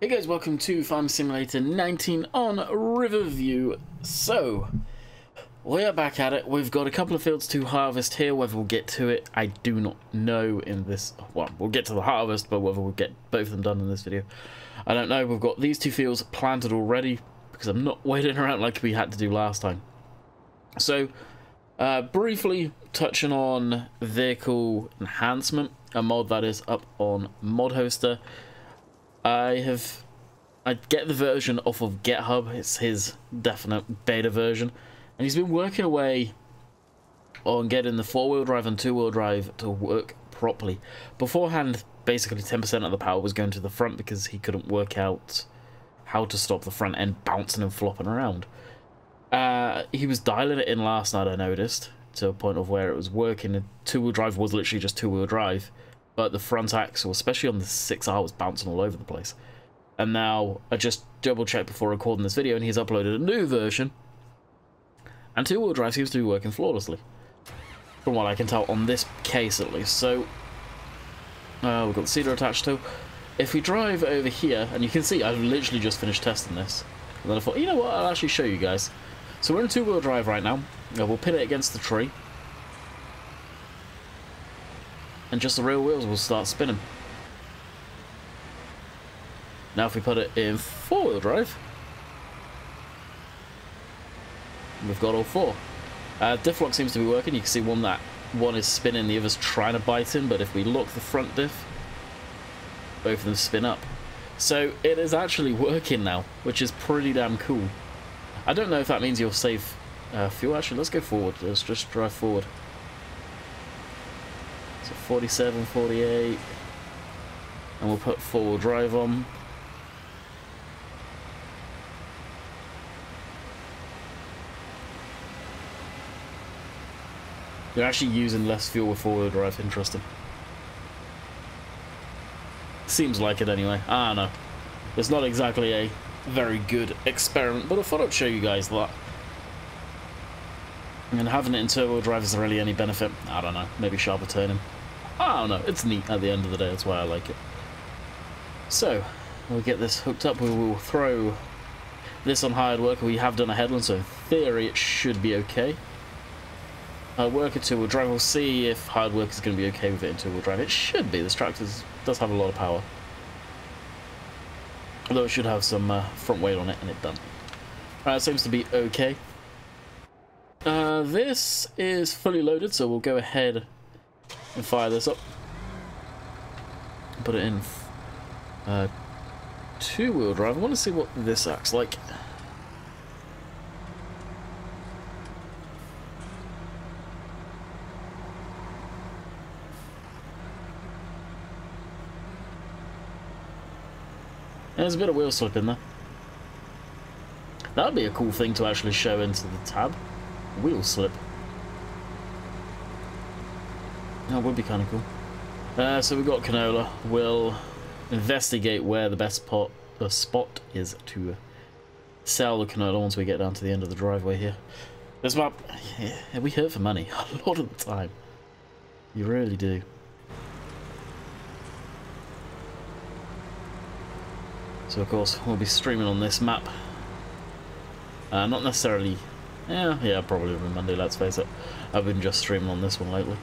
Hey guys, welcome to Farm Simulator 19 on Riverview. So, we are back at it. We've got a couple of fields to harvest here. Whether we'll get to it, I do not know in this... Well, we'll get to the harvest, but whether we'll get both of them done in this video, I don't know. We've got these two fields planted already, because I'm not waiting around like we had to do last time. So, briefly touching on vehicle enhancement, a mod that is up on Mod Hoster. I get the version off of GitHub. It's his definite beta version, and he's been working away on getting the 4-wheel drive and 2-wheel drive to work properly. Beforehand, basically 10% of the power was going to the front because he couldn't work out how to stop the front end bouncing and flopping around. He was dialing it in last night, I noticed, to a point of where it was working. The 2-wheel drive was literally just 2-wheel drive, but the front axle, especially on the 6R, was bouncing all over the place. And now I just double checked before recording this video, and he's uploaded a new version, and 2-wheel drive seems to be working flawlessly, from what I can tell on this case at least. So we've got the seeder attached to. If we drive over here, and you can see I've literally just finished testing this, and then I thought, you know what, I'll actually show you guys. So we're in 2-wheel drive right now. We'll pin it against the tree, and just the rear wheels will start spinning. Now if we put it in 4-wheel drive, we've got all four. Diff lock seems to be working. You can see one is spinning, the other's trying to bite in, but if we lock the front diff, both of them spin up. So it is actually working now, which is pretty damn cool. I don't know if that means you'll save fuel. Actually, let's go forward. Let's just drive forward. So 47, 48, and we'll put 4-wheel drive on. You're actually using less fuel with 4-wheel drive. Interesting. Seems like it anyway. I don't know. It's not exactly a very good experiment, but I thought I'd show you guys that. And having it in turbo drive, is there really any benefit? I don't know. Maybe sharper turning. I don't know. It's neat at the end of the day. That's why I like it. So, we'll get this hooked up. We will throw this on hired worker. We have done a headland, so in theory it should be okay. Worker 2-wheel drive. We'll see if hired worker is going to be okay with it in 2-wheel drive. It should be. This tractor does have a lot of power. Although it should have some front weight on it, and it doesn't. It seems to be okay. This is fully loaded, so we'll go ahead and fire this up. Put it in 2-wheel drive. I want to see what this acts like. There's a bit of wheel slip in there. That would be a cool thing to actually show into the tab. Wheel slip. That would be kind of cool. So we've got canola. We'll investigate where the best spot is to sell the canola once we get down to the end of the driveway here. This map, yeah, we hurt for money a lot of the time. You really do. So of course we'll be streaming on this map. Not necessarily, yeah, probably on Monday. Let's face it. I've been just streaming on this one lately.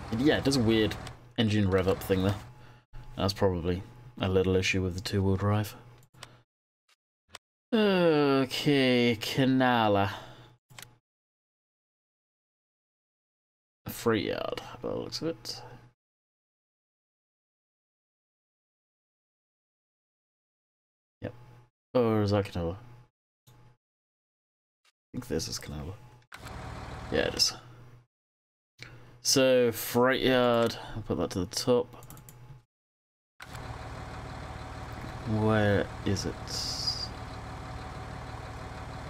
And yeah, it does a weird engine rev up thing there. That's probably a little issue with the 2-wheel drive. Okay, Canala. Free yard, by the looks of it. Yep. Or is that canola? I think this is canola. Yeah, it is. So, freight yard, I'll put that to the top. Where is it?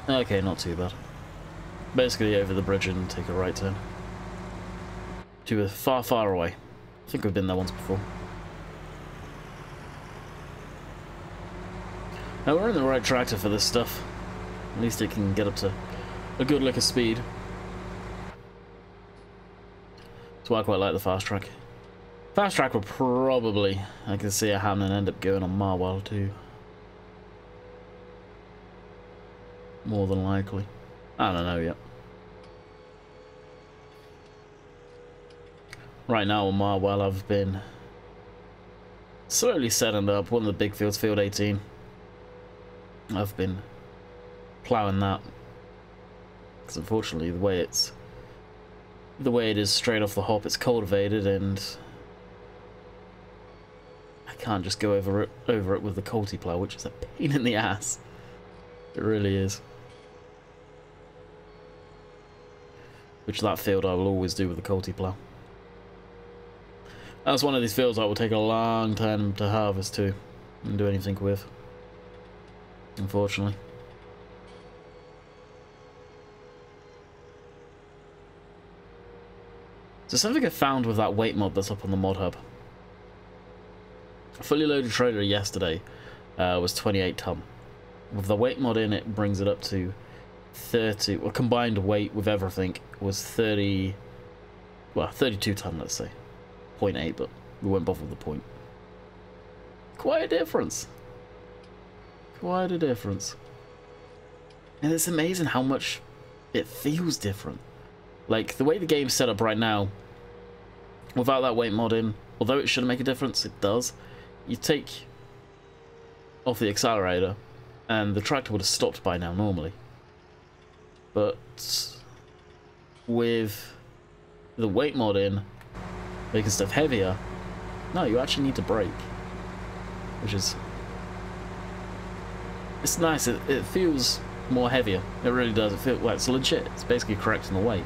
Okay, not too bad. Basically over the bridge and take a right turn. To far, far away. I think we've been there once before. Now we're in the right tractor for this stuff. At least it can get up to a good lick of speed. So I quite like the fast track. Fast track will probably, I can see it happening, end up going on Marwell too. More than likely. I don't know yet. Right now on Marwell I've been slowly setting up one of the big fields, field 18. I've been ploughing that. Because unfortunately the way it is straight off the hop, it's cultivated, and I can't just go over it with the culti plough, which is a pain in the ass. It really is. Which that field I will always do with the culti plough. That's one of these fields that will take a long time to harvest too, and do anything with, unfortunately. So something I found with that weight mod that's up on the mod hub. A fully loaded trailer yesterday was 28 ton. With the weight mod in, it brings it up to 30, well, combined weight with everything was 30, well, 32 ton, let's say. 0.8, but we won't bother with the point. Quite a difference. Quite a difference. And it's amazing how much it feels different. Like, the way the game's set up right now, without that weight mod in, although it shouldn't make a difference, it does. You take off the accelerator, and the tractor would have stopped by now normally. But with the weight mod in, making stuff heavier, no, you actually need to brake. Which is... it's nice, it feels more heavier. It really does, it feels like it's legit. It's basically correcting the weight.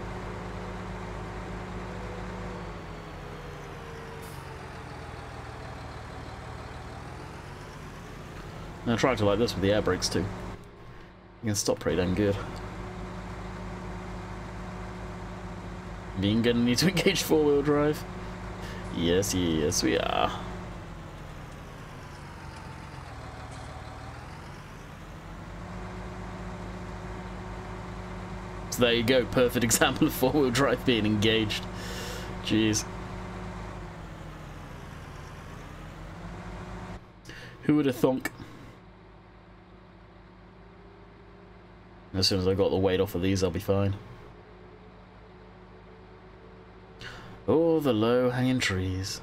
And a tractor like this with the air brakes too, you can stop pretty damn good. Being gonna need to engage 4-wheel drive. Yes, yes, we are. So there you go, perfect example of 4-wheel drive being engaged. Jeez. Who would have thunk? As soon as I got the weight off of these, I'll be fine. Oh, the low-hanging trees.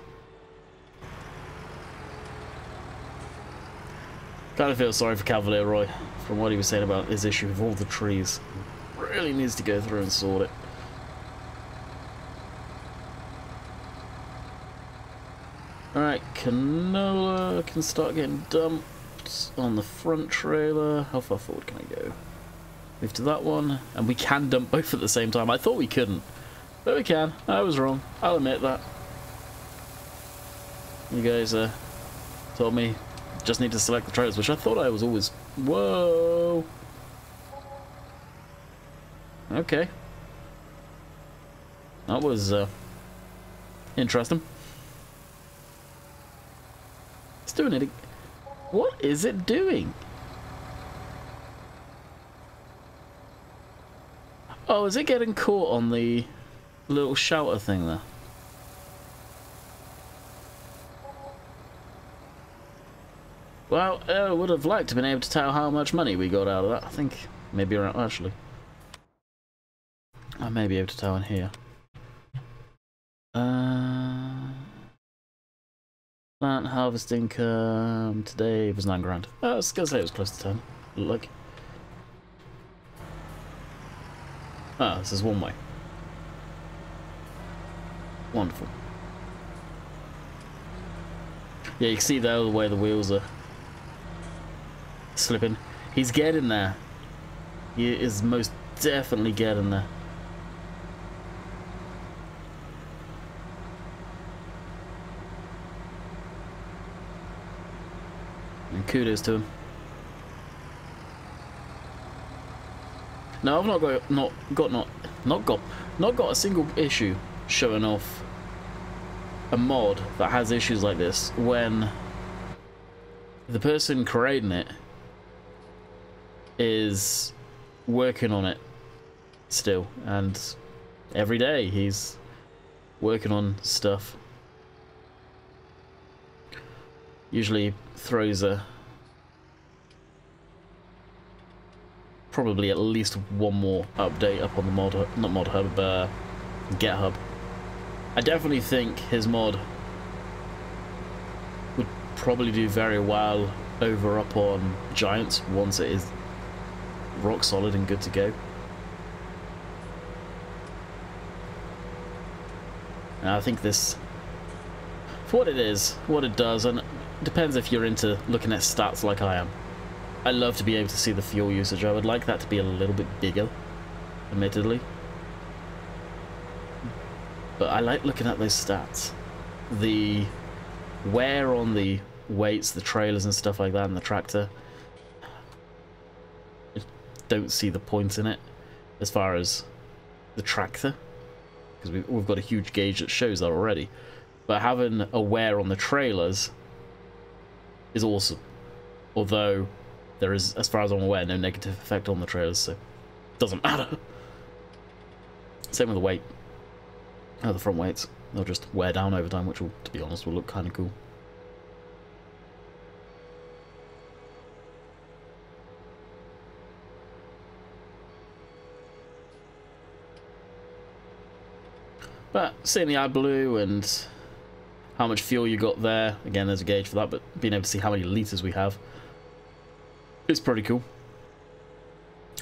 Kind of feel sorry for Cavalier Roy, from what he was saying about his issue with all the trees. Really needs to go through and sort it. Alright, canola can start getting dumped on the front trailer. How far forward can I go? Move to that one, and we can dump both at the same time. I thought we couldn't, but we can. I was wrong. I'll admit that. You guys told me just need to select the trailers, which I thought I was always... Whoa! Okay. That was interesting. It's doing it. What is it doing? Oh, is it getting caught on the little shouter thing there? Well, I would have liked to have been able to tell how much money we got out of that. I think maybe around, actually. I may be able to tell in here. Plant harvest income today was 9 grand. I was gonna say it was close to 10. Look. Ah, this is one way. Wonderful. Yeah, you can see there the way the wheels are slipping. He's getting there. He is most definitely getting there. And kudos to him. Now I've not got a single issue showing off a mod that has issues like this when the person creating it is working on it still, and every day he's working on stuff. Usually throws a probably at least one more update up on the mod, not mod hub, GitHub. I definitely think his mod would probably do very well over up on Giants once it is rock solid and good to go. And I think this, for what it is, what it does, and it depends if you're into looking at stats like I am. I love to be able to see the fuel usage. I would like that to be a little bit bigger, admittedly. But I like looking at those stats. The wear on the weights, the trailers and stuff like that, and the tractor. I don't see the point in it as far as the tractor, because we've got a huge gauge that shows that already. But having a wear on the trailers is awesome. Although there is, as far as I'm aware, no negative effect on the trailers, so it doesn't matter. Same with the weight. The front weights, they'll just wear down over time, which will, to be honest, will look kind of cool. But seeing the AdBlue and how much fuel you got there, again there's a gauge for that, but being able to see how many litres we have is pretty cool.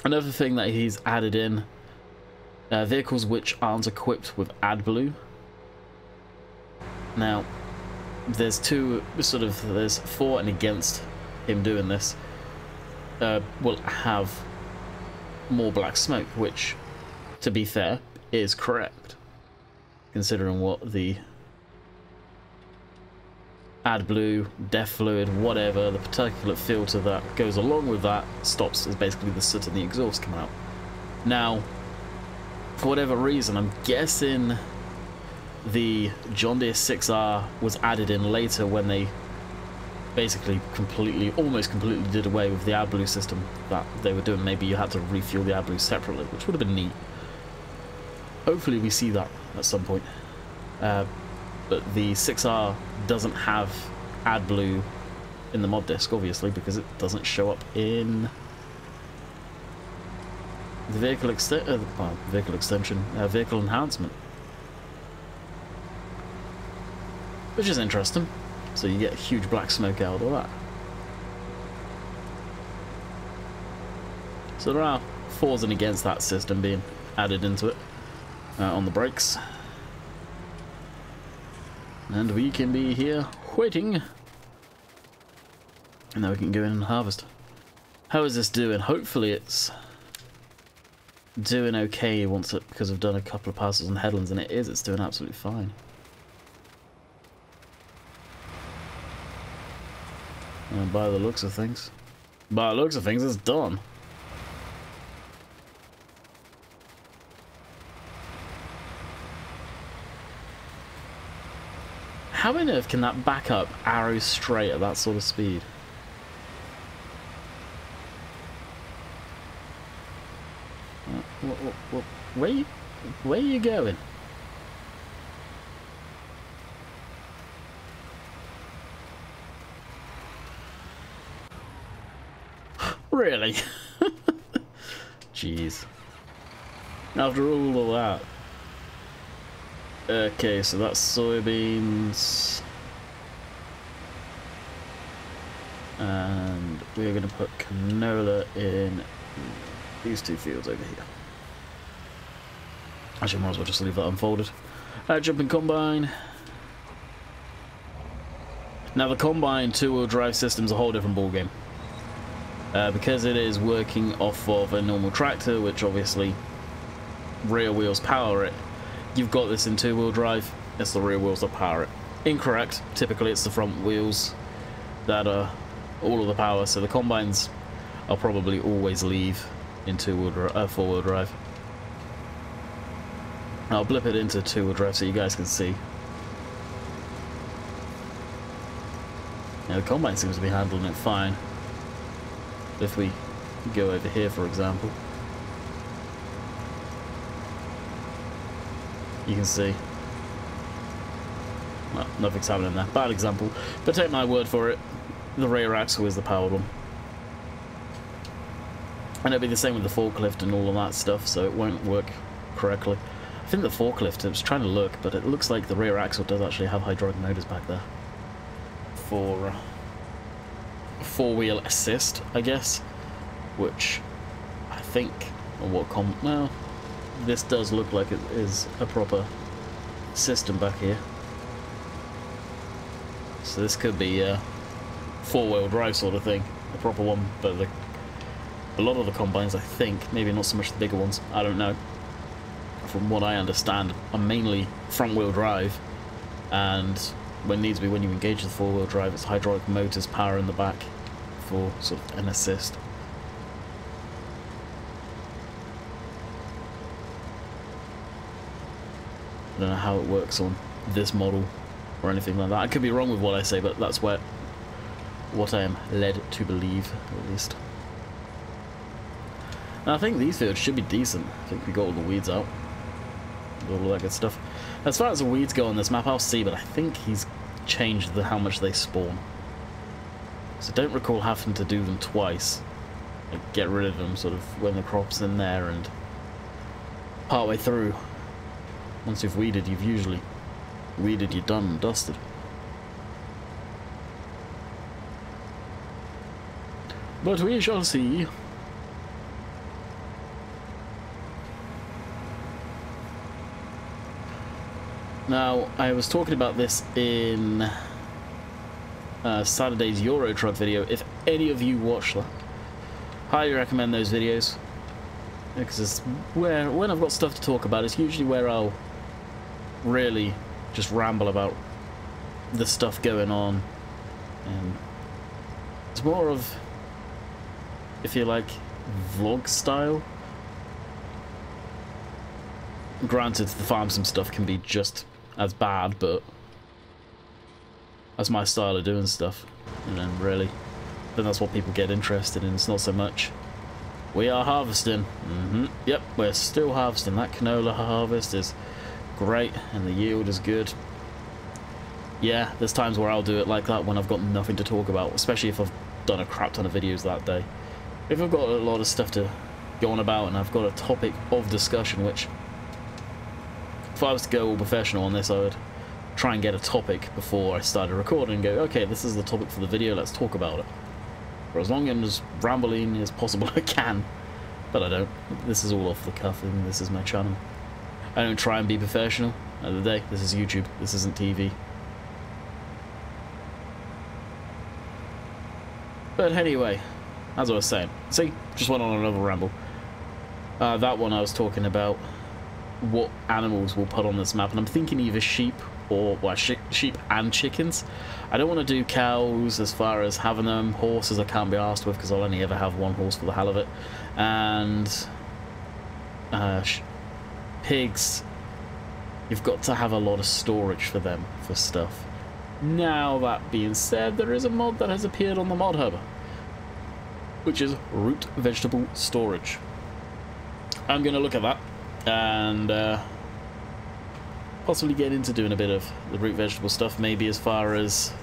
Another thing that he's added in, vehicles which aren't equipped with AdBlue. Now, there's there's for and against him doing this. Will have more black smoke, which, to be fair, is correct, considering what the AdBlue, def fluid, whatever, the particulate filter that goes along with that stops is basically the soot and the exhaust come out. Now, for whatever reason, I'm guessing the John Deere 6R was added in later when they basically almost completely did away with the AdBlue system that they were doing. Maybe you had to refuel the AdBlue separately, which would have been neat. Hopefully we see that at some point. But the 6R doesn't have AdBlue in the mod disk, obviously, because it doesn't show up in the vehicle vehicle enhancement, which is interesting. So you get huge black smoke out of that. So there are fors and against that system being added into it on the brakes. And we can be here waiting. And now we can go in and harvest. How is this doing? Hopefully it's doing okay once it, because I've done a couple of passes on headlands, and it's doing absolutely fine. And by the looks of things, it's done. How on earth can that back up arrow straight at that sort of speed? Where are you going? Really? Jeez. After all of that. Okay, so that's soybeans. And we're going to put canola in these two fields over here. Actually, might as well just leave that unfolded. Jumping combine. Now the combine two-wheel drive system's a whole different ballgame. Because it is working off of a normal tractor, which obviously rear wheels power it. You've got this in two-wheel drive, it's the rear wheels that power it. Incorrect. Typically it's the front wheels that are all of the power, so the combines I'll probably always leave in four-wheel drive. I'll blip it into two-wheel drive so you guys can see. Now the combine seems to be handling it fine. If we go over here, for example, you can see Well, nothing's happening there. Bad example. But take my word for it, the rear axle is the powered one. And it'll be the same with the forklift and all of that stuff, so it won't work correctly. I think the forklift, I was trying to look, but it looks like the rear axle does actually have hydraulic motors back there. For four-wheel assist, I guess. Which I think, well, this does look like it is a proper system back here. So this could be a four-wheel drive sort of thing, a proper one, but a lot of the combines, I think, maybe not so much the bigger ones, I don't know, from what I understand, are mainly front-wheel drive, and when needs to be, when you engage the four-wheel drive, it's hydraulic motors power in the back for sort of an assist. I don't know how it works on this model or anything like that. I could be wrong with what I say, but that's what I am led to believe, at least. And I think these fields should be decent. I think we got all the weeds out. All that good stuff. As far as the weeds go on this map, I'll see, but I think he's changed how much they spawn. So don't recall having to do them twice. Like, get rid of them sort of when the crop's in there and partway through. Once you've weeded, you've usually weeded, you're done and dusted. But we shall see. Now, I was talking about this in Saturday's Euro Truck video. If any of you watch that, highly recommend those videos. Because it's where, when I've got stuff to talk about, it's usually where I'll really just ramble about the stuff going on. And it's more of, if you like, vlog style. Granted, the farm sim stuff can be just as bad, but that's my style of doing stuff. And then really, then that's what people get interested in. It's not so much, we are harvesting. Yep, we're still harvesting. That canola harvest is great, and the yield is good. Yeah, there's times where I'll do it like that when I've got nothing to talk about, especially if I've done a crap ton of videos that day. If I've got a lot of stuff to go on about and I've got a topic of discussion, which, if I was to go all professional on this, I would try and get a topic before I started recording and go, okay, this is the topic for the video, let's talk about it. For as long and as rambling as possible I can. But I don't. This is all off the cuff, and this is my channel. I don't try and be professional. At the end of the day, this is YouTube, this isn't TV. But anyway, as I was saying, see, just went on another ramble. That one I was talking about what animals we'll put on this map, and I'm thinking either sheep or, well, sheep and chickens. I don't want to do cows as far as having them. Horses I can't be arsed with because I'll only ever have one horse for the hell of it. And pigs, you've got to have a lot of storage for them, for stuff. Now, that being said, there is a mod that has appeared on the mod hub, which is root vegetable storage. I'm going to look at that and possibly get into doing a bit of the root vegetable stuff, maybe as far as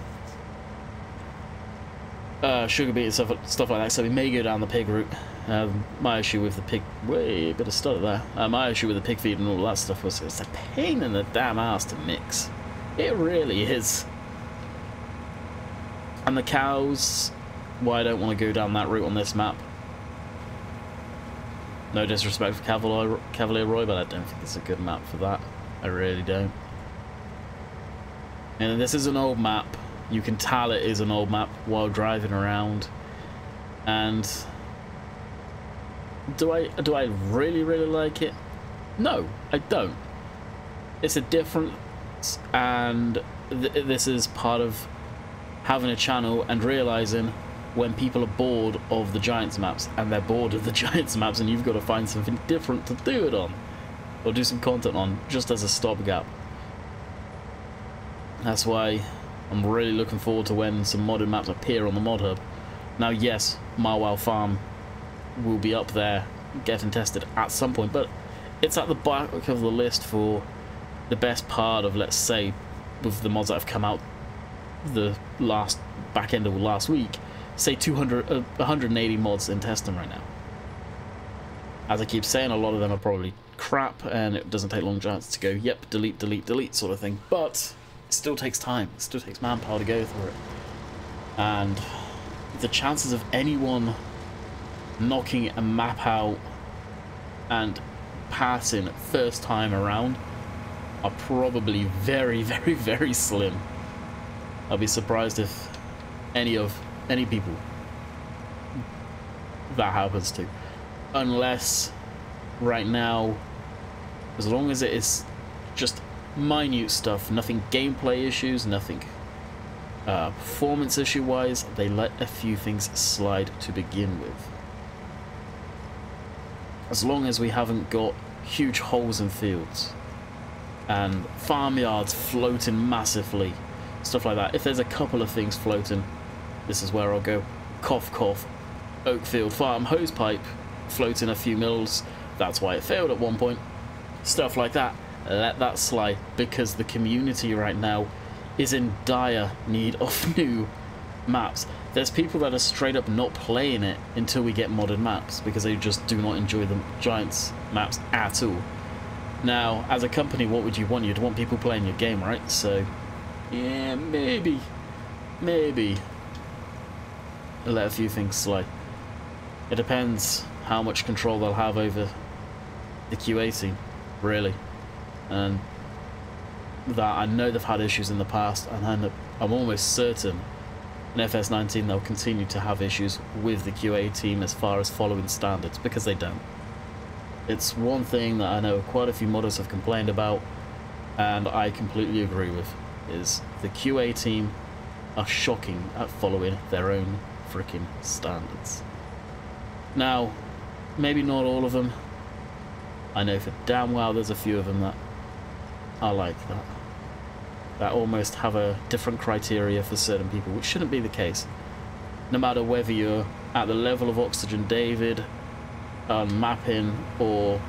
sugar beet and stuff like that. So we may go down the pig route. My issue with the pig, a bit of stutter there. My issue with the pig feed and all that stuff was it's a pain in the damn ass to mix. It really is. And the cows, well, I don't want to go down that route on this map. No disrespect for Cavalier Roy, but I don't think it's a good map for that. I really don't. And this is an old map. You can tell it is an old map while driving around. And do I really like it? No, I don't. It's a difference, and this is part of having a channel and realizing when people are bored of the Giants maps, and they're bored of the Giants maps, and you've got to find something different to do it on, or do some content on, just as a stopgap. That's why I'm really looking forward to when some modded maps appear on the mod hub. Now, yes, Marwell Farm will be up there getting tested at some point, but it's at the back of the list for the best part of, let's say, with the mods that have come out the back end of last week, say 180 mods in testing right now. As I keep saying, a lot of them are probably crap, and it doesn't take long chance to go, yep, delete, delete, delete sort of thing. But it still takes time. It still takes manpower to go through it. And the chances of anyone knocking a map out and passing first time around are probably very, very, very slim. I'll be surprised if any people that happens to. Unless right now, as long as it is just minute stuff, nothing gameplay issues, nothing performance issue wise, they let a few things slide to begin with. As long as we haven't got huge holes in fields and farmyards floating massively, stuff like that. If there's a couple of things floating, this is where I'll go. Cough, cough. Oakfield Farm hosepipe floating a few mils. That's why it failed at one point. Stuff like that. Let that slide, because the community right now is in dire need of new maps. There's people that are straight up not playing it until we get modded maps, because they just do not enjoy the Giants maps at all. Now, as a company, what would you want? You'd want people playing your game, right? So, yeah, maybe let a few things slide. It depends how much control they'll have over the QA team, really. And that, I know they've had issues in the past, and I'm almost certain in FS19 they'll continue to have issues with the QA team as far as following standards, because they don't. It's one thing that I know quite a few modders have complained about, and I completely agree with, is the QA team are shocking at following their own freaking standards. Now, maybe not all of them. I know for damn well there's a few of them that are like that. That almost have a different criteria for certain people, which shouldn't be the case. No matter whether you're at the level of Oxygen David, on mapping, or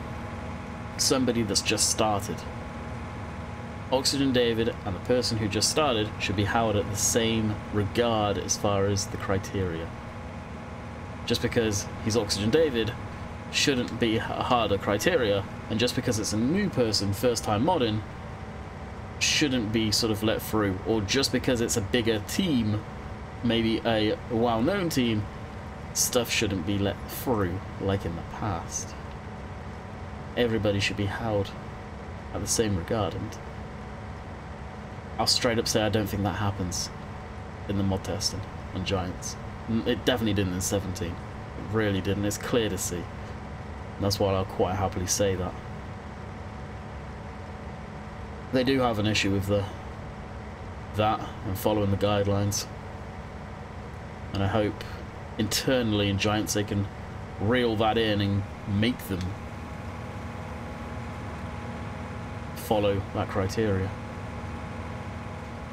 somebody that's just started. Oxygen David and the person who just started should be held at the same regard as far as the criteria. Just because he's Oxygen David shouldn't be a harder criteria, and just because it's a new person first time modding shouldn't be sort of let through, or just because it's a bigger team, maybe a well-known team, stuff shouldn't be let through like in the past. Everybody should be held at the same regard, and I'll straight up say I don't think that happens in the mod testing on Giants. It definitely didn't in 17. It really didn't. It's clear to see. And that's why I'll quite happily say that. They do have an issue with that and following the guidelines. And I hope internally in Giants they can reel that in and make them follow that criteria.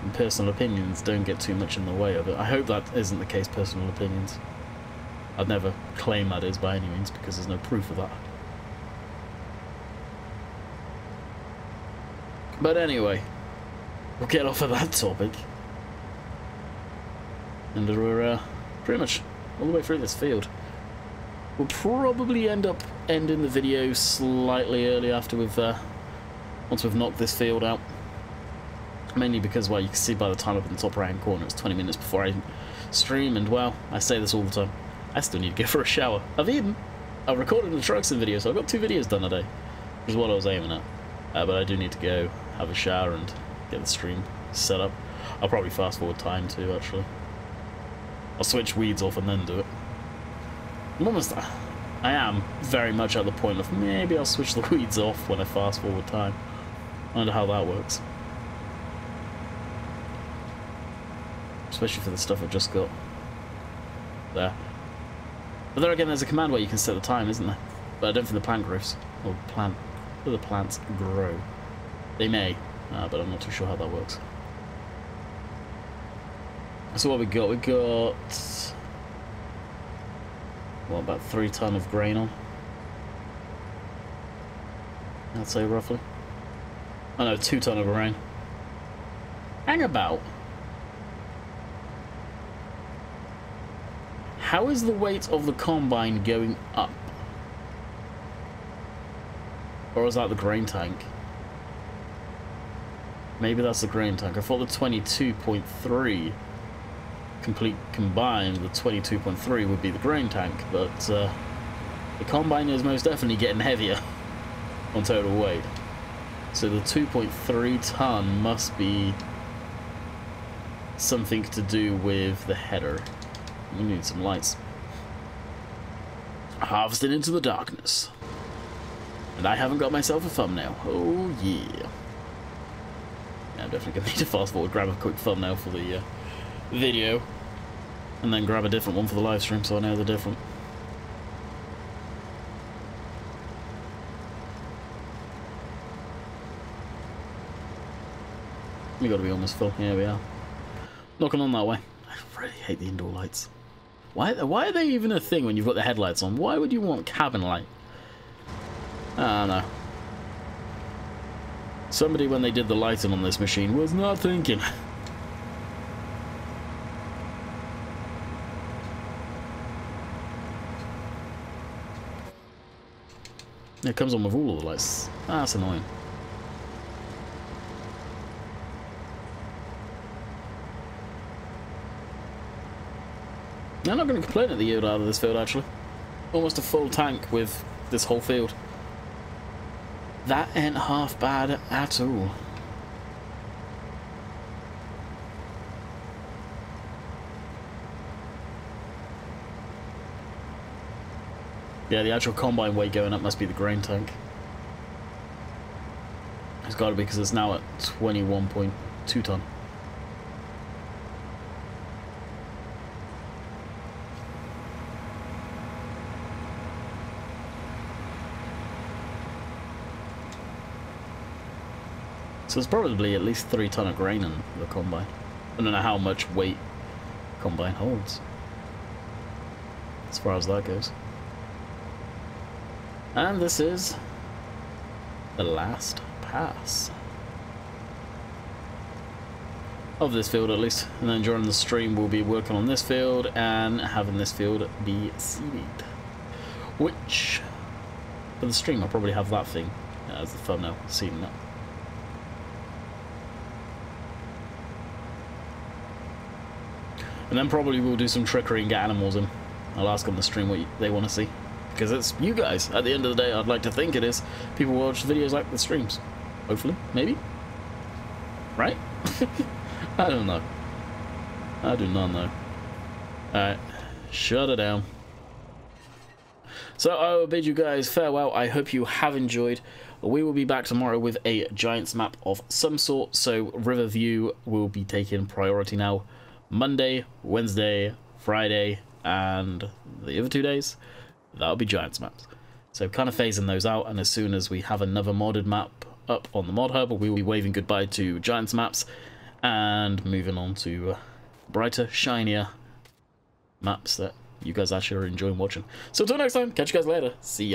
And personal opinions don't get too much in the way of it. I hope that isn't the case, personal opinions. I'd never claim that is by any means, because there's no proof of that. But anyway, we'll get off of that topic. And we're pretty much all the way through this field. We'll probably end up ending the video slightly early after once we've knocked this field out. Mainly because, well, you can see by the time up in the top right hand corner it's 20 minutes before I stream, and well, I say this all the time, I still need to go for a shower. I've recorded the Truxton video, so I've got 2 videos done today, which is what I was aiming at. But I do need to go have a shower and get the stream set up. I'll probably fast forward time too, actually. I'll switch weeds off and then do it. I am very much at the point of maybe I'll switch the weeds off when I fast forward time. I wonder how that works. Especially for the stuff I've just got there. But there again, there's a command where you can set the time, isn't there? But I don't think the plant grows. Or the plants grow. They may, but I'm not too sure how that works. So what we got? We got, what, about 3 ton of grain on? I'd say roughly. Oh no, 2 ton of grain. Hang about. How is the weight of the combine going up? Or is that the grain tank? Maybe that's the grain tank. I thought the 22.3 complete combined, the 22.3 would be the grain tank, but the combine is most definitely getting heavier on total weight. So the 2.3 ton must be something to do with the header. We need some lights. Harvested into the darkness. And I haven't got myself a thumbnail. Oh yeah. Yeah, I'm definitely going to need to fast forward, grab a quick thumbnail for the video. And then grab a different one for the live stream so I know they're different. We got to be almost full. Here we are. Knocking on that way. I really hate the indoor lights. Why are they even a thing when you've got the headlights on? Why would you want cabin light? I don't know. Somebody, when they did the lighting on this machine, was not thinking. It comes on with all of the lights. That's annoying. I'm not going to complain at the yield out of this field, actually. Almost a full tank with this whole field. That ain't half bad at all. Yeah, the actual combine weight going up must be the grain tank. It's got to be because it's now at 21.2 ton. So there's probably at least 3 ton of grain in the combine. I don't know how much weight combine holds, as far as that goes. And this is the last pass of this field, at least. And then during the stream we'll be working on this field and having this field be seeded. Which, for the stream I'll probably have that thing as the thumbnail, seeding it. And then probably we'll do some trickery and get animals in. I'll ask on the stream what they want to see. Because it's you guys. At the end of the day, I'd like to think it is. People watch videos like the streams. Hopefully. Maybe. Right? I don't know. I do not know. Alright. Shut it down. So I will bid you guys farewell. I hope you have enjoyed. We will be back tomorrow with a Giants map of some sort. So Riverview will be taking priority now. Monday, Wednesday, Friday, and the other 2 days, that'll be Giants maps. So kind of phasing those out, and as soon as we have another modded map up on the mod hub, we will be waving goodbye to Giants maps and moving on to brighter, shinier maps that you guys actually are enjoying watching. So until next time, catch you guys later. See ya.